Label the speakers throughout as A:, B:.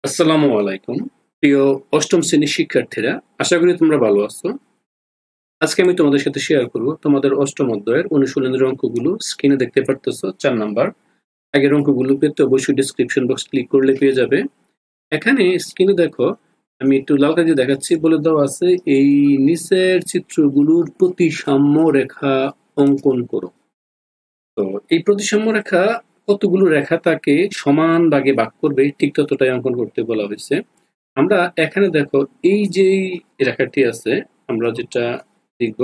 A: আসসালামু আলাইকুম। প্রিয় অষ্টম শ্রেণীর শিক্ষার্থীরা, আশা করি তোমরা ভালো আছো। আজকে আমি তোমাদের সাথে শেয়ার করব তোমাদের অষ্টম অধ্যায়ের অনুশীলনের অঙ্কগুলো। স্ক্রিনে দেখতে পারতেছো 4 নাম্বার। আগের অঙ্কগুলো পেতে অবশ্যই ডেসক্রিপশন বক্স ক্লিক করলে পেয়ে যাবে। এখানে স্ক্রিনে দেখো, আমি একটু লাল কালি দেখাচ্ছি, বলে দেওয়া আছে এই নিচের চিত্রগুলোর প্রতিসাম্য রেখা অঙ্কন করো। তো এই প্রতিসাম্য রেখা কতগুলো রেখা তাকে সমান ভাগে ভাগ করবে ঠিক ততটাই অঙ্কন করতে বলা হয়েছে। আমরা এখানে দেখো এই যে রেখাটি আছে, আমরা যেটা লিখব,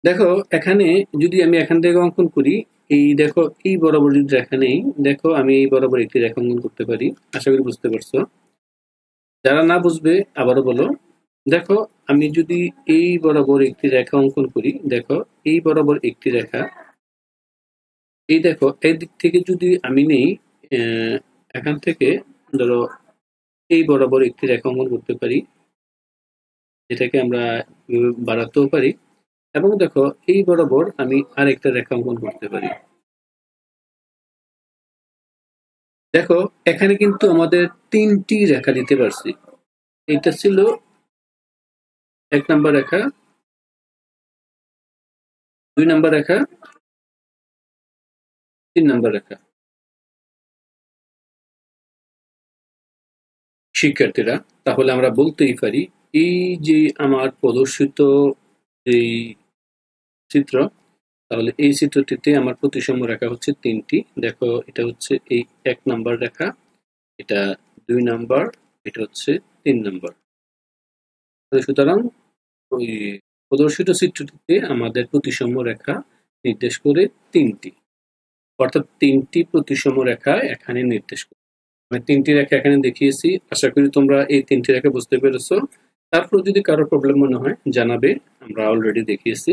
A: দেখো এখানে যদি আমি এখান থেকে অঙ্কন করি, এই দেখো এই বরাবর যদি রেখা নেই, দেখো আমি এই বরাবর একটি রেখা অঙ্কন করতে পারি। আশা করি বুঝতে পারছো। যারা না বুঝবে আবারও বলো। দেখো আমি যদি এই বরাবর একটি রেখা অঙ্কন করি, দেখো এই বরাবর একটি রেখা, এই দেখো এই দিক থেকে যদি আমি নেই, এখান থেকে ধরো এই বরাবর একটি রেখা অঙ্কন করতে পারি, যেটাকে আমরা বাড়াতেও পারি, এবং দেখো এই বরাবর আমি আরেকটা রেখা অঙ্কন করতে পারি। দেখো এখানে কিন্তু আমাদের তিনটি রেখা দিতে পারছি। এটা ছিল 1 নাম্বার রেখা, 2 নাম্বার রেখা, 3 নাম্বার রেখা। শিক্ষার্থীরা, তাহলে আমরা বলতেই পারি এই যে আমার প্রদর্শিত এই চিত্র, তাহলে এই চিত্রটিতে আমার প্রতিসাম্য রেখা হচ্ছে 3টি। দেখো এটা হচ্ছে এই 1 নাম্বার রেখা, এটা 2 নাম্বার, এটা হচ্ছে 3 নাম্বার। সুতরাং ওই প্রদর্শিত চিত্রটিতে আমাদের প্রতিসাম্য রেখা নির্দেশ করে 3টি, অর্থাৎ 3টি প্রতিসাম্য রেখা এখানে নির্দেশ করে। আমি 3টি রেখা এখানে দেখিয়েছি। আশা করি তোমরা এই 3টি রেখা বুঝতে পেরেছো। তারপর যদি কারো প্রবলেম মনে হয় জানাবে, আমরা অলরেডি দেখিয়েছি।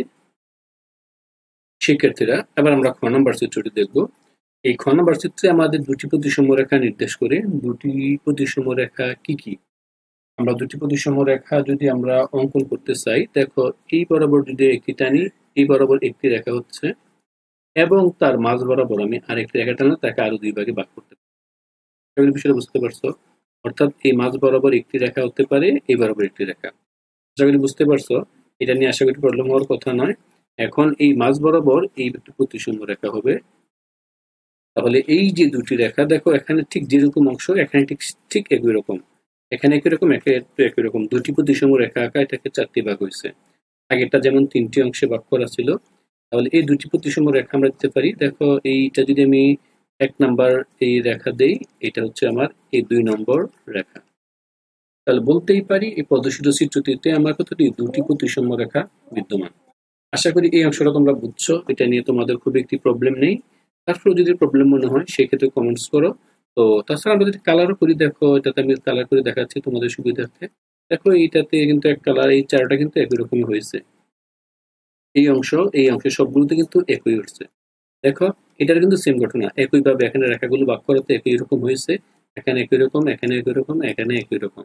A: শিক্ষার্থীরা, এবার আমরা খ নাম্বার চিত্রটি দেখব। এই খ নাম্বার চিত্রে আমাদের দুটি প্রতিসাম্য রেখা নির্দেশ করে। দুটি প্রতিসাম্য রেখা কি কি? আমরা দুটি প্রতিসাম্য রেখা যদি আমরা অঙ্কন করতে চাই, দেখো এই বরাবর যদি একটি টানি, এই বরাবর একটি রেখা হচ্ছে, এবং তার মাঝ বরাবর আমি আরেকটি রেখা টানলে তাকে আরো 2 ভাগে ভাগ করতে পারি। এগুলো বিষয়টা বুঝতে পারছো? অর্থাৎ এই মাঝ বরাবর একটি রেখা হতে পারে, এই বরাবর একটি রেখা। আশা করি বুঝতে পারছো। এটা নিয়ে আশা করি প্রবলেম হওয়ার কথা নয়। এখন এই মাঝ বরাবর এই দুটি প্রতিসাম্য রেখা হবে। তাহলে এই যে দুটি রেখা, দেখো এখানে ঠিক যেরকম অংশ, এখানে ঠিক ঠিক একই রকম, এখানে একই রকম, একই রকম। দুটি প্রতিসাম্য রেখা আঁকা, এটাকে 4টি ভাগ হয়েছে। আগেরটা যেমন 3টি অংশে ভাগ করা ছিল, তাহলে এই দুটি প্রতিসাম্য রেখা আমরা দিতে পারি। দেখো এইটা যদি আমি 1 নাম্বার এই রেখা দেই, এটা হচ্ছে আমার এই 2 নম্বর রেখা। তাহলে বলতেই পারি এই প্রদর্শিত চিত্রটিতে আমার কতটি? দুটি প্রতিসাম্য রেখা বিদ্যমান। আশা করি এই অংশটা তোমরা বুঝছো। এটা নিয়ে তোমাদের খুব একটি প্রবলেম নেই। তারপরে যদি প্রবলেম মনে হয় সেক্ষেত্রে কমেন্টস করো। তো তাছাড়া আমরা যদি কালারও করি, দেখো এটাতে আমি কালার করে দেখাচ্ছি তোমাদের সুবিধার্থে। দেখো এইটাতে কিন্তু এক কালার, এই চারটা কিন্তু একই রকমই হয়েছে। এই অংশের সবগুলোতে কিন্তু একই হচ্ছে। দেখো এটার কিন্তু সেম ঘটনা, একইভাবে এখানে রেখাগুলো ভাগ করাতে একই রকম হয়েছে। এখানে একই রকম, এখানে একই রকম, এখানে একই রকম,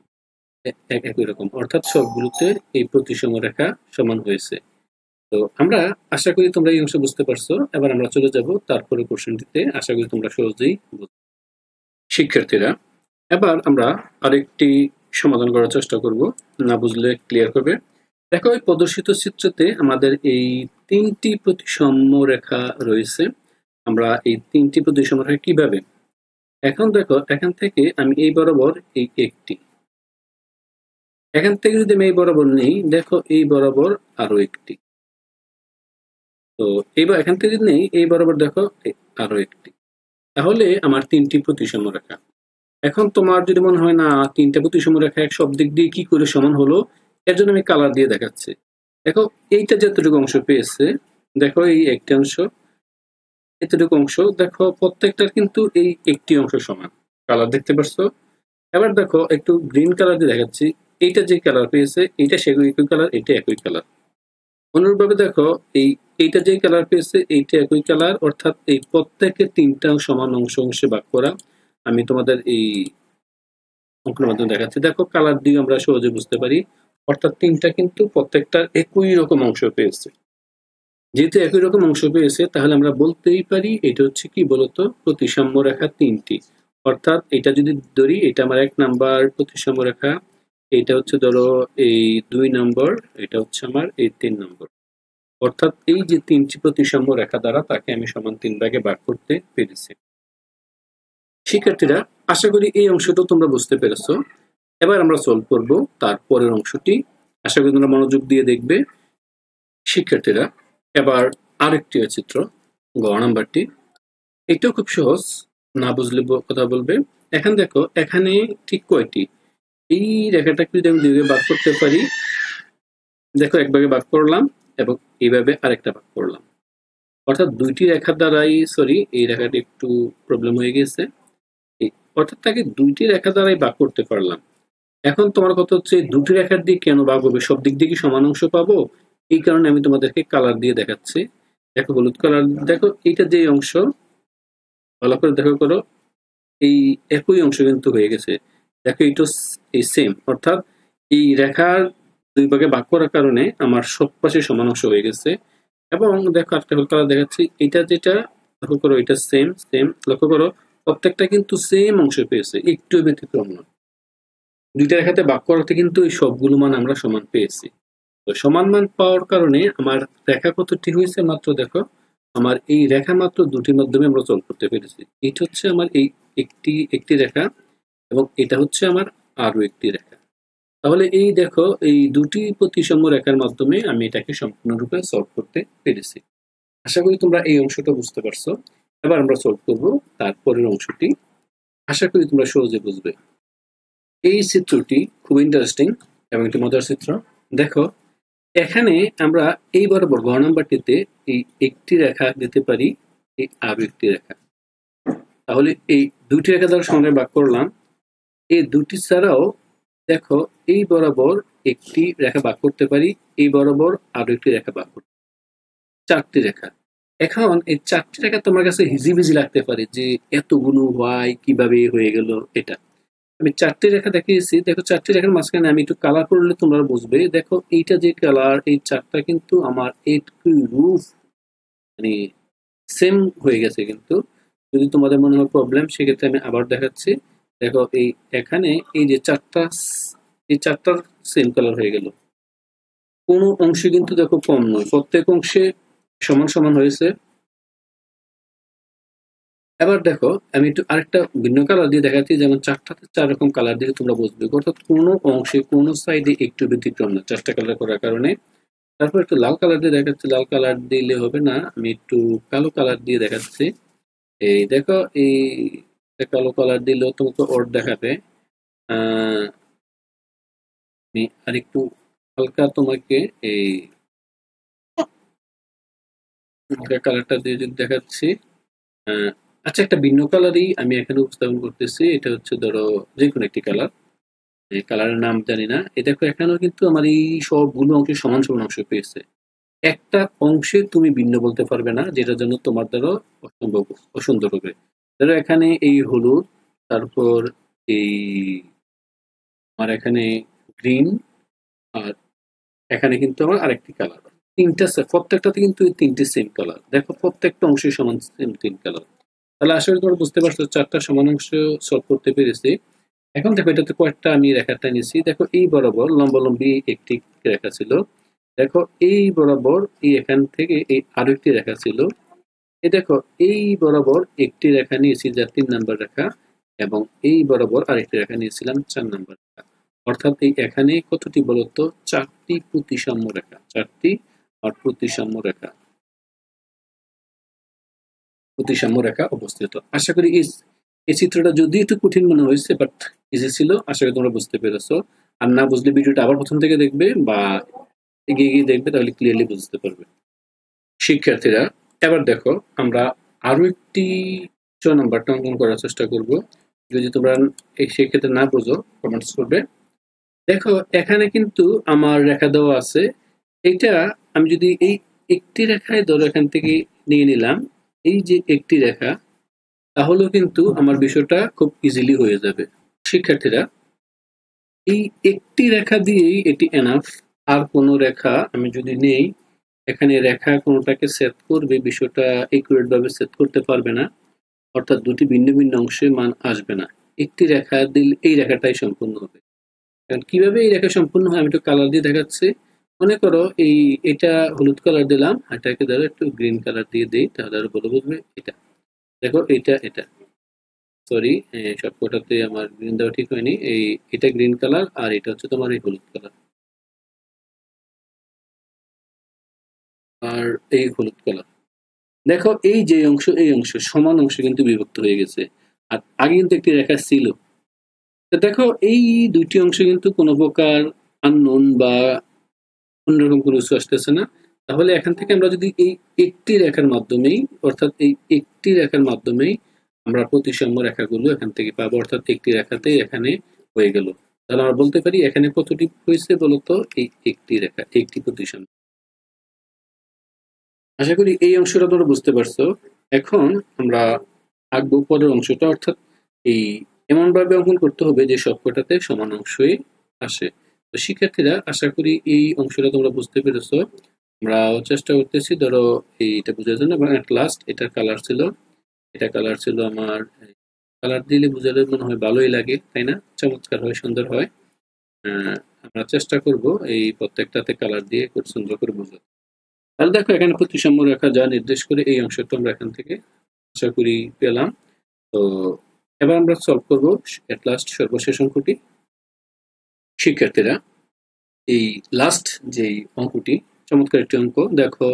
A: একই রকম, অর্থাৎ সবগুলোতে এই প্রতিসম রেখা সমান হয়েছে। তো আমরা আশা করি তোমরা এই অংশ বুঝতে পারছো। এবার আমরা চলে যাব তারপরে কোশ্চেনটিতে। আশা করি তোমরা সহজেই বুঝবে। শিক্ষার্থীরা, এবার আমরা আরেকটি সমাধান করার চেষ্টা করব, না বুঝলে ক্লিয়ার হবে। দেখো এই প্রদর্শিত চিত্রতে আমাদের এই 3টি প্রতিসাম্য রেখা রয়েছে। আমরা এই 3টি প্রতিসাম্য রেখা কিভাবে? এখন দেখো এখান থেকে আমি এই বরাবর এই একটি, এখান থেকে যদি আমি এই বরাবর নেই, দেখো এই বরাবর আরো একটি, তো এইবার এখান থেকে যদি নেই এই বরাবর, দেখো আরো একটি, তাহলে আমার 3টি প্রতিসাম্য রেখা। এখন তোমার যদি মনে হয় না 3টা প্রতিসাম্য রেখা এক সব দিক দিয়ে কি করে সমান হলো, এর জন্য আমি কালার দিয়ে দেখাচ্ছি। দেখো এইটা যতটুকু অংশ পেয়েছে, দেখো এই একটি অংশ, এতটুকু অংশ, দেখো প্রত্যেকটার কিন্তু এই একটি অংশ সমান। কালার দেখতে পাচ্ছো? এবার দেখো একটু গ্রিন কালার দিয়ে দেখাচ্ছি। এইটা যে কালার পেয়েছে, এইটা সেগুলো একই কালার, এটা একই কালার। অনুরূপভাবে দেখো এইটা যে কালার পেয়েছে, এইটা একই কালার, অর্থাৎ এই প্রত্যেকের 3টা সমান অংশে ভাগ করা। আমি তোমাদের এই অঙ্কনের মাধ্যমে দেখাচ্ছি। দেখো কালার দিয়ে আমরা সহজে বুঝতে পারি, অর্থাৎ 3টা কিন্তু প্রত্যেকটার একই রকম অংশ পেয়েছে। যেহেতু একই রকম অংশ পেয়েছে, তাহলে আমরা বলতেই পারি এটা হচ্ছে কি বলতো? প্রতিসাম্য রেখা 3টি। অর্থাৎ এটা যদি ধরি, এটা আমার 1 নাম্বার প্রতিসাম্য রেখা, এটা হচ্ছে ধরো এই 2 নম্বর, এটা হচ্ছে আমার এই 3 নম্বর। অর্থাৎ এই যে 3টি প্রতিসাম্য রেখা দ্বারা তাকে আমি সমান 3 ভাগে ভাগ করতে পেরেছি। শিক্ষার্থীরা, আশা করি এই অংশটা তোমরা বুঝতে পেরেছো। এবার আমরা সলভ করব তারপরের অংশটি। আশা করি তোমরা মনোযোগ দিয়ে দেখবে। শিক্ষার্থীরা, এবার আরেকটি চিত্র, গ নাম্বারটি। এটাও খুব সহজ, না বুঝলে কথা বলবে। এখন দেখো, এখানে ঠিক কয়টি, এই রেখাটাকে যদি আমি 2 ভাগে ভাগ করতে পারি, দেখো 1 ভাগে ভাগ করলাম এবং এইভাবে আরেকটা ভাগ করলাম। অর্থাৎ 2টি রেখার দ্বারাই, সরি এই রেখাটি একটু প্রবলেম হয়ে গেছে, অর্থাৎ তাকে 2টি রেখা দ্বারাই ভাগ করতে পারলাম। এখন তোমার কথা হচ্ছে 2টি রেখার দিক কেন ভাগ হবে, সব দিক দিয়ে কি সমান অংশ পাবো? এই কারণে আমি তোমাদেরকে কালার দিয়ে দেখাচ্ছি। দেখো হলুদ কালার, দেখো এইটা যে অংশ, ভালো করে দেখো করো, এই একই অংশ কিন্তু হয়ে গেছে। দেখো এটা এই সেম, অর্থাৎ এই রেখার 2 ভাগে ভাগ করার কারণে আমার সব পাশে সমান অংশ হয়ে গেছে। এবং দেখো আরেকটা কালার দেখাচ্ছি, এটা যেটা লক্ষ্য করো, এটা সেম সেম, লক্ষ্য করো প্রত্যেকটা কিন্তু সেম অংশ পেয়েছে, একটু ব্যতিক্রম নয়। 2টা রেখাতে ভাগ করাতে কিন্তু এই সবগুলো মান আমরা সমান পেয়েছি। তো সমান মান পাওয়ার কারণে আমার রেখা কতটি হয়েছে, মাত্র দেখো আমার এই রেখা মাত্র 2টির মাধ্যমে আমরা সলভ করতে পেরেছি। এটা হচ্ছে আমার এই একটি রেখা এবং এটা হচ্ছে আমার আরো একটি রেখা। তাহলে এই দেখো, এই 2টি প্রতিসাম্য রেখার মাধ্যমে আমি এটাকে সম্পূর্ণরূপে সলভ করতে পেরেছি। আশা করি তোমরা এই অংশটা বুঝতে পারছো। এবার আমরা সলভ করব তারপরের অংশটি। আশা করি তোমরা সহজে বুঝবে। এই চিত্রটি খুব ইন্টারেস্টিং এবং একটি মজার চিত্র। দেখো, এখানে আমরা এই বরাবর গ নাম্বারটিতে এই একটি রেখা দিতে পারি, এই আরো একটি রেখা। তাহলে এই 2টি রেখা দ্বারা সমানে ভাগ করলাম। এই 2টি ছাড়াও দেখো, এই বরাবর একটি রেখা ভাগ করতে পারি, এই বরাবর আরো একটি রেখা ভাগ করতে পারি, 4টি রেখা। এখন এই 4টি রেখা তোমার কাছে হিজিবিজি লাগতে পারে যে এতগুলো হয় কিভাবে হয়ে গেল। এটা আমি 4টি রেখা দেখিয়েছি। দেখো 4টি রেখার মাঝখানে আমি একটু কালার করলে তোমরা বুঝবে। দেখো এইটা যে কালার, এই 4টা কিন্তু আমার একটু রূপ মানে সেম হয়ে গেছে। কিন্তু যদি তোমাদের মনে হয় প্রবলেম, সেক্ষেত্রে আমি আবার দেখাচ্ছি। দেখো এই এখানে এই যে 4টা, এই 4টার সেম কালার হয়ে গেল। কোনো অংশে কিন্তু দেখো কম নয়, প্রত্যেক অংশে সমান সমান হয়েছে। এবার দেখো আমি একটু আরেকটা ভিন্ন কালার দিয়ে দেখাচ্ছি, যেমন 4টাতে 4 রকম কালার দিলে তোমরা বুঝবে। অর্থাৎ কোনো অংশে কোনো সাইডে একটু ব্যতিক্রম না, 4টা কালার করার কারণে। তারপর একটু লাল কালার দিয়ে দেখাচ্ছি, লাল কালার দিলে হবে না, আমি একটু কালো কালার দিয়ে দেখাচ্ছি। এই দেখো, এই কালো কালার দিলেও তোমাকে ওর দেখাবে। আমি আরেকটু হালকা তোমাকে এই কালারটা দিয়ে যদি দেখাচ্ছি। আচ্ছা, একটা ভিন্ন কালারই আমি এখানে উপস্থাপন করতেছি। এটা হচ্ছে ধরো যে কোনো একটি কালার, এই কালারের নাম জানি না। এই দেখো এখানেও কিন্তু আমার এই সবগুলো অংশে সমান সমান অংশ পেয়েছে। একটা অংশে তুমি ভিন্ন বলতে পারবে না, যেটার জন্য তোমার দ্বারা অসম্ভব, অসুন্দর হবে। ধরো এখানে এই হলুদ, তারপর এই আমার এখানে গ্রিন, আর এখানে কিন্তু আমার আরেকটি কালার। প্রত্যেকটাতে কিন্তু এই 3টি সেম কালার। দেখো প্রত্যেকটা অংশে সমান সেম 3 কালার। তাহলে আশা করি তোমরা বুঝতে পারছো 4টা সমান অংশ সলভ করতে পেরেছি। এখন দেখো এটাতে কয়েকটা আমি রেখাটা নিয়েছি। দেখো এই বরাবর লম্বালম্বি একটি রেখা ছিল। দেখো এই বরাবর এই এখান থেকে এই আরো একটি রেখা ছিল। এই দেখো এই বরাবর একটি রেখা নিয়েছি, যা 3 নাম্বার রেখা, এবং এই বরাবর আরেকটি রেখা নিয়েছিলাম 4 নাম্বার রেখা। অর্থাৎ এই এখানে কতটি বলতো, 4টি প্রতিসাম্য রেখা, 4টি আর প্রতিসাম্য রেখা, প্রতিসাম্য রেখা অবস্থিত। আশা করি এই চিত্রটা যদি একটু কঠিন মনে হয়েছে, বাট ইজি ছিল। আশা করি তোমরা বুঝতে পেরেছো। আর না বুঝলে ভিডিওটা আবার প্রথম থেকে দেখবে বা এগিয়ে গিয়ে দেখবে, তাহলে ক্লিয়ারলি বুঝতে পারবে। শিক্ষার্থীরা, এবার দেখো আমরা আরো একটি 6 নাম্বারটা অঙ্কন করার চেষ্টা করব। যদি তোমরা সেক্ষেত্রে না বোঝো, কমেন্টস করবে। দেখো এখানে কিন্তু আমার রেখা দেওয়া আছে। এটা আমি যদি এই একটি রেখায় ধরো এখান থেকে নিয়ে নিলাম, এই যে একটি রেখা, তাহলেও কিন্তু আমার বিষয়টা খুব ইজিলি হয়ে যাবে। শিক্ষার্থীরা, এই একটি রেখা দিয়েই এটি এনাফ। আর কোনো রেখা আমি যদি নেই, এখানে রেখা কোনোটাকে সেট করবে, বিষয়টা একুরেট ভাবে সেট করতে পারবে না। অর্থাৎ দুটি ভিন্ন ভিন্ন অংশে মান আসবে না। একটি রেখা দিলে এই রেখাটাই সম্পূর্ণ হবে। কারণ কিভাবে এই রেখা সম্পূর্ণ হয় আমি একটু কালার দিয়ে দেখাচ্ছি। মনে করো এটা হলুদ কালার দিলাম, এটাকে ধরো একটু গ্রিন কালার দিয়ে দিই, তাহলে আরো ভালো বুঝবে। এটা দেখো, এটা সরি, সবকটাতে আমার গ্রিন দেওয়া ঠিক হয়নি। এটা গ্রিন কালার আর এটা হচ্ছে তোমার এই হলুদ কালার আর এই হলুদ কালার। দেখো এই যে অংশ এই অংশ সমান অংশ কিন্তু বিভক্ত হয়ে গেছে। আর আগে কিন্তু একটি রেখা ছিল। তো দেখো এই দুইটি অংশ কিন্তু কোনো প্রকার আননোন বা অন্যরকম কোনো কিছু আসতেছে না। তাহলে এখান থেকে আমরা যদি এই একটি রেখার মাধ্যমেই, অর্থাৎ এই একটি রেখার মাধ্যমেই আমরা প্রতিসাম্য রেখাগুলো এখান থেকে পাবো, অর্থাৎ একটি রেখাতেই এখানে হয়ে গেল। তাহলে আমরা বলতে পারি এখানে কতটি হয়েছে বলতো, এই একটি রেখা, একটি প্রতিসাম্য। আশা করি এই অংশটা তোমরা বুঝতে পারছো। এখন আমরা আঁকবো পরের অংশটা, অর্থাৎ এই এমন ভাবে অঙ্কন করতে হবে যে সবকটাতে সমান অংশই আসে। তো শিক্ষার্থীরা আশা করি এই অংশটা তোমরা বুঝতে পেরেছো। আমরা চেষ্টা করতেছি ধরো এইটা বোঝার জন্য। এবং এট লাস্ট এটার কালার ছিল, এটা কালার ছিল আমার, কালার দিলে বোঝালে মনে হয় ভালোই লাগে, তাই না? চমৎকার হয়, সুন্দর হয়। আমরা চেষ্টা করব এই প্রত্যেকটাতে কালার দিয়ে খুব সুন্দর করে বোঝাতে। তাহলে দেখো এখানে প্রতিসাম্য রেখা যা নির্দেশ করে এই অংশটা আমরা এখান থেকে আশা করি পেলাম। তো এবার আমরা সলভ করব এট লাস্ট সর্বশেষ অঙ্কটি। শিক্ষার্থীরা এই লাস্ট যেই অঙ্কটি, চমৎকার একটি অঙ্ক। দেখো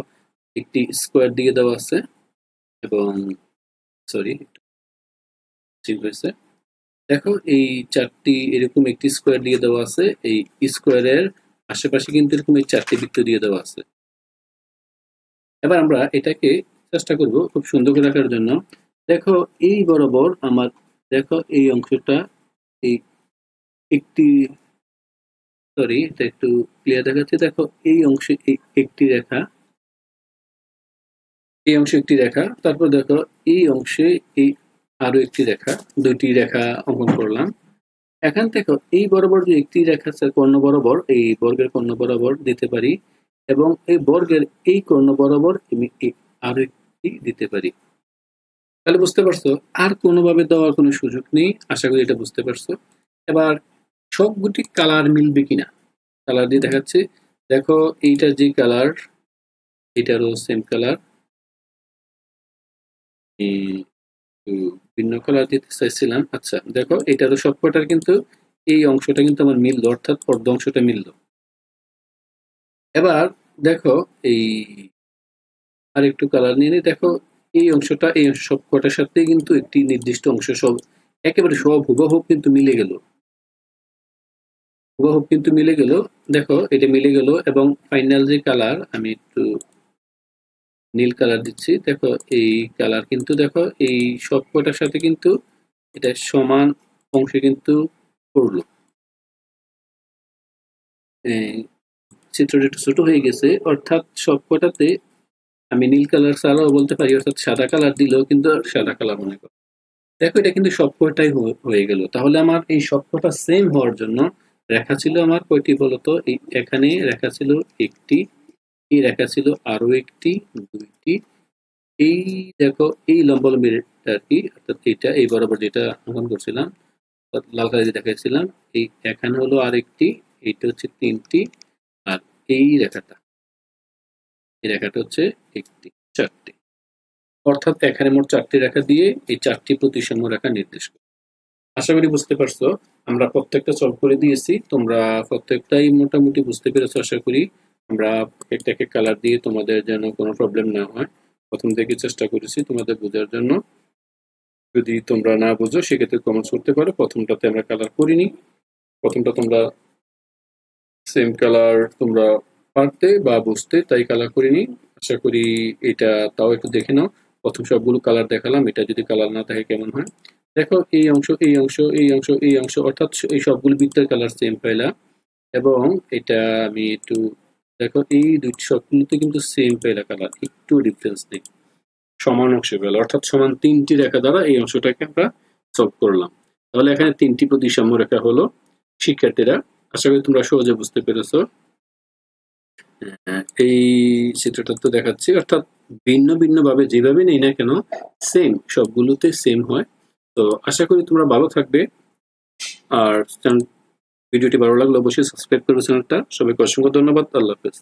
A: একটি স্কোয়ার দিয়ে দেওয়া আছে এবং সরি ঠিক হয়েছে। দেখো এই চারটি এরকম একটি স্কোয়ার দিয়ে দেওয়া আছে, এই স্কোয়ারের আশেপাশে কিন্তু এরকম এই চারটি বৃত্ত দিয়ে দেওয়া আছে। এবার আমরা এটাকে চেষ্টা করব খুব সুন্দর করে রাখার জন্য। দেখো এই বরাবর আমার, দেখো এই অংশটা, এই একটি, সরি এটা একটু ক্লিয়ার দেখাচ্ছে। দেখো এই অংশে একটি রেখা, এই অংশে একটি রেখা, তারপর দেখো এই অংশে এই আরো একটি রেখা, দুইটি রেখা অঙ্কন করলাম। এখান থেকে এই বরাবর যে একটি রেখা আছে কর্ণ বরাবর, এই বর্গের কর্ণ বরাবর দিতে পারি এবং এই বর্গের এই কর্ণ বরাবর আমি আরো একটি দিতে পারি। তাহলে বুঝতে পারছো আর কোনোভাবে দেওয়ার কোনো সুযোগ নেই। আশা করি এটা বুঝতে পারছো। এবার সবগুটি কালার মিলবে কিনা কালার দিয়ে দেখাচ্ছি। দেখো এইটার যে কালার, এটারও সেম কালার, ভিন্ন কালার দিতে চাইছিলাম। আচ্ছা দেখো এটারও সবকটার কিন্তু এই অংশটা কিন্তু আমার মিললো, অর্থাৎ অর্ধ অংশটা মিললো। এবার দেখো এই আর একটু কালার নিয়ে নিই। দেখো এই অংশটা এই অংশ সবকটার সাথে কিন্তু একটি নির্দিষ্ট অংশ সব একেবারে সব হুবহুব কিন্তু মিলে গেল, হুবহুব কিন্তু মিলে গেল। দেখো এটা মিলে গেল এবং ফাইনাল যে কালার, আমি একটু নীল কালার দিচ্ছি। দেখো এই কালার কিন্তু দেখো এই সবকটার সাথে কিন্তু এটা সমান অংশে কিন্তু পড়লো। চিত্রটা একটু ছোট হয়ে গেছে, অর্থাৎ সবকটাতে আমি নীল কালার ছাড়াও বলতে পারি, অর্থাৎ সাদা কালার দিলেও কিন্তু সাদা কালার মনে করো। দেখো এটা কিন্তু সবকটাই হয়ে গেল। তাহলে আমার এই সবকটা সেম হওয়ার জন্য রেখা ছিল আমার কয়টি বলতো, এই এখানে রেখা ছিল একটি, এই রেখা ছিল আরো একটি, দুইটি, এই দেখো এই লম্বালম্বির আর কি, অর্থাৎ এটা এই বরাবর যেটা অঙ্কন করছিলাম লাল কালার দিয়ে দেখাচ্ছিলাম, এই এখানে হলো আরেকটি, এইটা হচ্ছে তিনটি, আর এই রেখাটা হচ্ছে একটি, চারটি। অর্থাৎ এখানে মোট চারটি রেখা দিয়ে এই চারটি প্রতিসাম্য রেখা নির্দেশ করে। আশা করি বুঝতে পারছো। আমরা প্রত্যেকটা সলভ করে দিয়েছি, তোমরা প্রত্যেকটাই মোটামুটি বুঝতে পেরেছো আশা করি। আমরা একটাকে কালার দিয়ে তোমাদের যেন কোনো প্রবলেম না হয় প্রথম থেকে চেষ্টা করেছি তোমাদের বোঝার জন্য। যদি তোমরা না বুঝো সেক্ষেত্রে কমেন্টস করতে পারো। প্রথমটাতে আমরা কালার করিনি, প্রথমটা তোমরা সেম কালার তোমরা পারতে বা বুঝতে, তাই কালার করিনি। আশা করি এটা তাও একটু দেখে নাও। প্রথম সবগুলো কালার দেখালাম, এটা যদি কালার না থাকে কেমন হয়। দেখো এই অংশ এই অংশ এই অংশ এই অংশ, অর্থাৎ এই সবগুলো বৃত্তের কালার সেম পাইলাম। এবং এটা আমি একটু দেখো এই দুইটি সবগুলোতে কিন্তু সেম পাইলা কালার, একটু ডিফারেন্স নেই, সমান অংশে পেল, অর্থাৎ সমান তিনটি রেখা দ্বারা এই অংশটাকে আমরা সলভ করলাম। তাহলে এখানে তিনটি প্রতিসাম্য রেখা হলো। শিক্ষার্থীরা আশা করি তোমরা সহজে বুঝতে পেরেছো। এই চিত্রটা তো দেখাচ্ছি, অর্থাৎ ভিন্ন ভিন্নভাবে যেভাবে নেই না কেন সেম, সবগুলোতে সেম হয়। তো আশা করি তোমরা ভালো থাকবে। আর ভিডিওটি ভালো লাগলে অবশ্যই সাবস্ক্রাইব করবে চ্যানেলটা। সবাইকে অসংখ্য ধন্যবাদ। আল্লাহ হাফেজ।